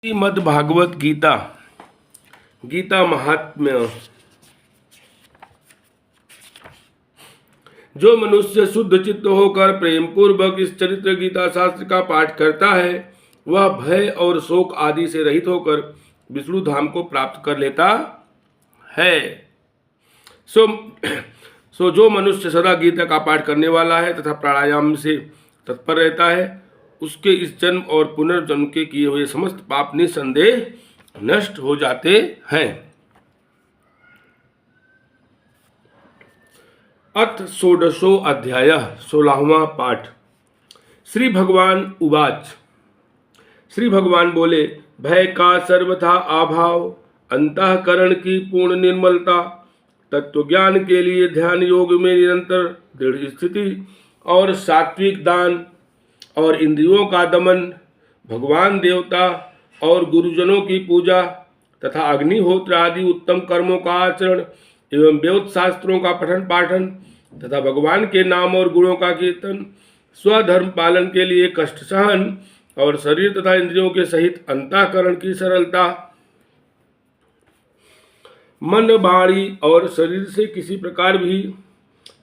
श्रीमद् भागवत गीता गीता महात्म्य। जो मनुष्य शुद्ध चित्त होकर प्रेम पूर्वक इस चरित्र गीता शास्त्र का पाठ करता है वह भय और शोक आदि से रहित होकर विष्णु धाम को प्राप्त कर लेता है। सो जो मनुष्य सदा गीता का पाठ करने वाला है तथा प्राणायाम से तत्पर रहता है उसके इस जन्म और पुनर्जन्म के किए हुए समस्त पाप निसंदेह नष्ट हो जाते हैं। अथ षोडशो अध्यायः 16वां पाठ। श्री भगवान उवाच। श्री भगवान बोले, भय का सर्वथा अभाव, अंतःकरण की पूर्ण निर्मलता, तत्व ज्ञान के लिए ध्यान योग में निरंतर दृढ़ स्थिति और सात्विक दान और इंद्रियों का दमन, भगवान देवता और गुरुजनों की पूजा तथा अग्निहोत्र आदि उत्तम कर्मों का आचरण एवं वेद शास्त्रों का पठन पाठन तथा भगवान के नाम और गुणों का कीर्तन, स्वधर्म पालन के लिए कष्ट सहन और शरीर तथा इंद्रियों के सहित अंतःकरण की सरलता, मन वाणी और शरीर से किसी प्रकार भी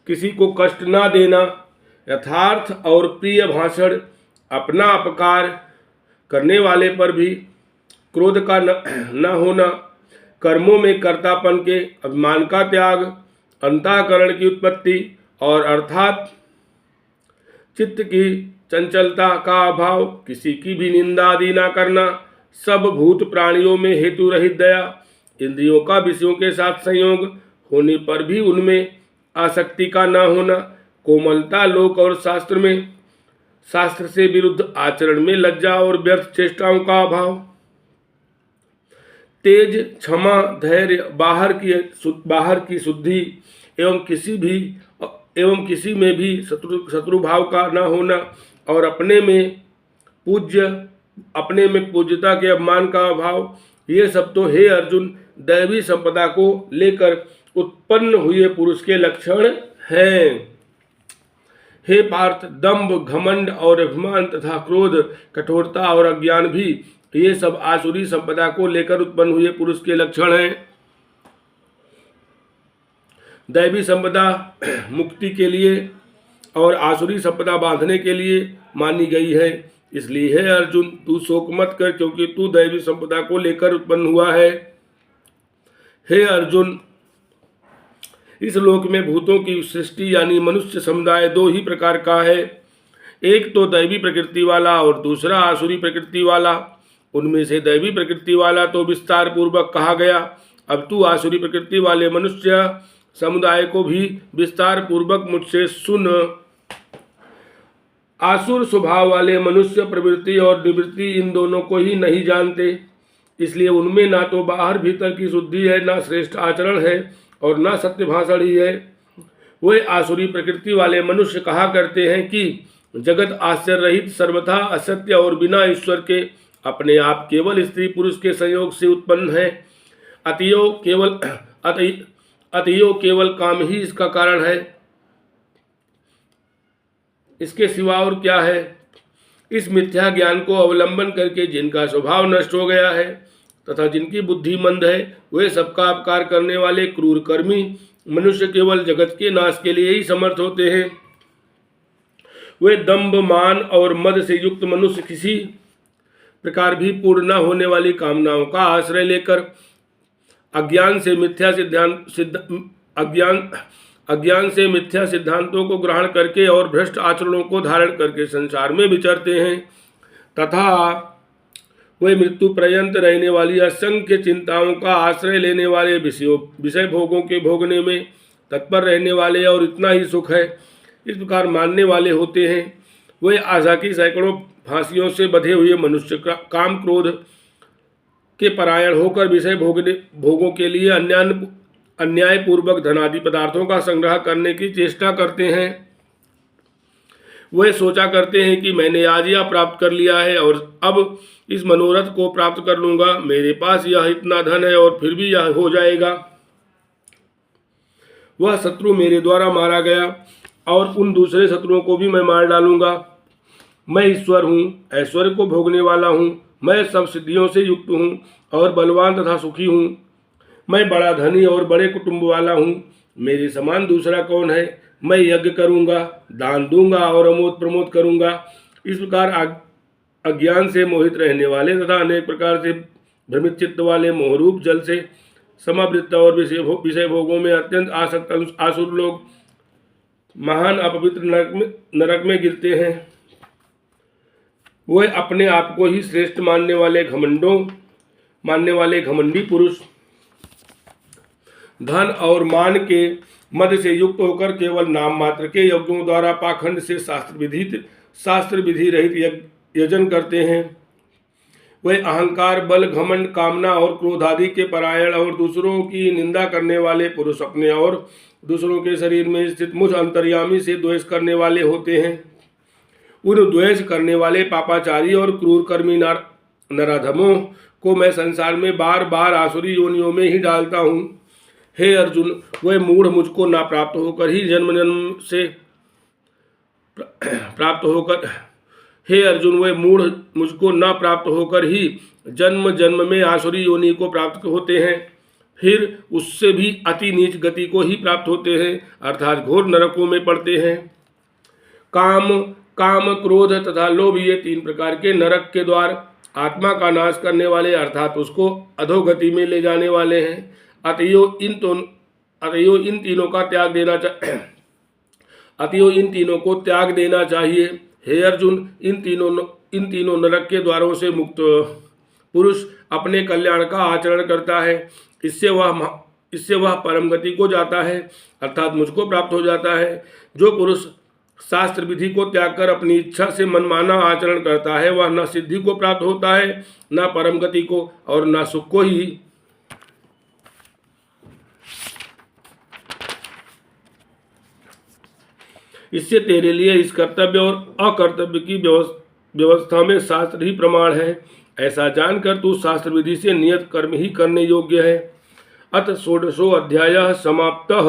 किसी को कष्ट ना देना, यथार्थ और प्रिय भाषण, अपना अपकार करने वाले पर भी क्रोध का न होना, कर्मों में कर्तापन के अभिमान का त्याग, अंतःकरण की उत्पत्ति और अर्थात चित्त की चंचलता का अभाव, किसी की भी निंदा आदि न करना, सब भूत प्राणियों में हेतु रहित दया, इंद्रियों का विषयों के साथ संयोग होने पर भी उनमें आसक्ति का न होना, कोमलता लोक और शास्त्र में शास्त्र से विरुद्ध आचरण में लज्जा और व्यर्थ चेष्टाओं का अभाव, तेज, क्षमा, धैर्य, बाहर की शुद्धि एवं किसी में भी शत्रु भाव का न होना और अपने में पूज्यता के अभिमान का अभाव, ये सब तो हे अर्जुन दैवी संपदा को लेकर उत्पन्न हुए पुरुष के लक्षण हैं। हे पार्थ, दंभ, घमंड और अभिमान तथा क्रोध, कठोरता और अज्ञान भी ये सब आसुरी संपदा को लेकर उत्पन्न हुए पुरुष के लक्षण हैं। दैवी संपदा मुक्ति के लिए और आसुरी संपदा बांधने के लिए मानी गई है। इसलिए हे अर्जुन तू शोक मत कर, क्योंकि तू दैवी संपदा को लेकर उत्पन्न हुआ है। हे अर्जुन, इस लोक में भूतों की सृष्टि यानी मनुष्य समुदाय दो ही प्रकार का है, एक तो दैवी प्रकृति वाला और दूसरा आसुरी प्रकृति वाला। उनमें से दैवी प्रकृति वाला तो विस्तार पूर्वक कहा गया। अब तू आसुरी प्रकृति वाले मनुष्य समुदाय को भी विस्तार पूर्वक मुझसे सुन। आसुर स्वभाव वाले मनुष्य प्रवृत्ति और निवृत्ति इन दोनों को ही नहीं जानते, इसलिए उनमें ना तो बाहर भीतर की शुद्धि है, ना श्रेष्ठ आचरण है और न सत्य भाषण ही है। वे आसुरी प्रकृति वाले मनुष्य कहा करते हैं कि जगत आश्चर्य रहित, सर्वथा असत्य और बिना ईश्वर के अपने आप केवल स्त्री पुरुष के संयोग से उत्पन्न है। अतएव केवल काम ही इसका कारण है, इसके सिवा और क्या है। इस मिथ्या ज्ञान को अवलंबन करके जिनका स्वभाव नष्ट हो गया है तथा जिनकी बुद्धि मंद है, वे सबका अपकार करने वाले क्रूर कर्मी मनुष्य केवल जगत के नाश के लिए ही समर्थ होते हैं। वे दंभ, मान और मद से युक्त मनुष्य किसी प्रकार भी पूर्ण न होने वाली कामनाओं का आश्रय लेकर अज्ञान से मिथ्या सिद्धांतों को ग्रहण करके और भ्रष्ट आचरणों को धारण करके संसार में विचरते हैं तथा वे मृत्यु पर्यंत रहने वाली असंख्य चिंताओं का आश्रय लेने वाले विषय भोगों के भोगने में तत्पर रहने वाले और इतना ही सुख है इस प्रकार मानने वाले होते हैं। वे आशा की सैकड़ों फांसियों से बंधे हुए मनुष्य काम क्रोध के परायण होकर विषय भोगों के लिए अन्यायपूर्वक धनादि पदार्थों का संग्रह करने की चेष्टा करते हैं। वे सोचा करते हैं कि मैंने आज यह प्राप्त कर लिया है और अब इस मनोरथ को प्राप्त कर लूंगा, मेरे पास यह इतना धन है और फिर भी यह हो जाएगा। वह शत्रु मेरे द्वारा मारा गया और उन दूसरे शत्रुओं को भी मैं मार डालूंगा। मैं ईश्वर हूँ, ऐश्वर्य को भोगने वाला हूँ मैं सब सिद्धियों से युक्त हूँ और बलवान तथा सुखी हूँ। मैं बड़ा धनी और बड़े कुटुंब वाला हूँ। मेरे समान दूसरा कौन है। मैं यज्ञ करूँगा, दान दूंगा और अमोद प्रमोद करूँगा। इस प्रकार अज्ञान से मोहित रहने वाले तथा अनेक प्रकार से भ्रमित चित्त वाले मोहरूप जल से समावृत और विषय भोगों में अत्यंत आसक्त आसुर लोग महान अपवित्र नरक में गिरते हैं। वे अपने आप को ही श्रेष्ठ मानने वाले घमंडी पुरुष धन और मान के मद से युक्त होकर केवल नाम मात्र के यज्ञों द्वारा पाखंड से शास्त्र विधि रहित यजन करते हैं। वे अहंकार, बल, घमंड, कामना और क्रोध आदि के परायण और दूसरों की निंदा करने वाले पुरुष अपने और दूसरों के शरीर में स्थित मुझ अंतर्यामी से द्वेष करने वाले होते हैं। उन द्वेष करने वाले पापाचारी और क्रूर कर्मी नराधमों को मैं संसार में बार बार आसुरी योनियों में ही डालता हूँ। हे अर्जुन, वह मूढ़ मुझको ना प्राप्त होकर ही जन्म जन्म में आसुरी योनि को प्राप्त होते हैं, फिर उससे भी अति नीच गति को ही प्राप्त होते हैं, अर्थात घोर नरकों में पड़ते हैं। काम, क्रोध तथा लोभ, ये तीन प्रकार के नरक के द्वार आत्मा का नाश करने वाले अर्थात उसको अधोगति में ले जाने वाले हैं। अतएव इन तीनों को त्याग देना चाहिए। हे अर्जुन, इन तीनों नरक के द्वारों से मुक्त पुरुष अपने कल्याण का आचरण करता है। इससे वह परम गति को जाता है, अर्थात मुझको प्राप्त हो जाता है। जो पुरुष शास्त्र विधि को त्याग कर अपनी इच्छा से मनमाना आचरण करता है, वह न सिद्धि को प्राप्त होता है, न परम गति को और न सुख को ही। इससे तेरे लिए इस कर्तव्य और अकर्तव्य की व्यवस्था में शास्त्र ही प्रमाण है। ऐसा जानकर तू शास्त्र विधि से नियत कर्म ही करने योग्य है। अथ षोडशो अध्यायः समाप्तः।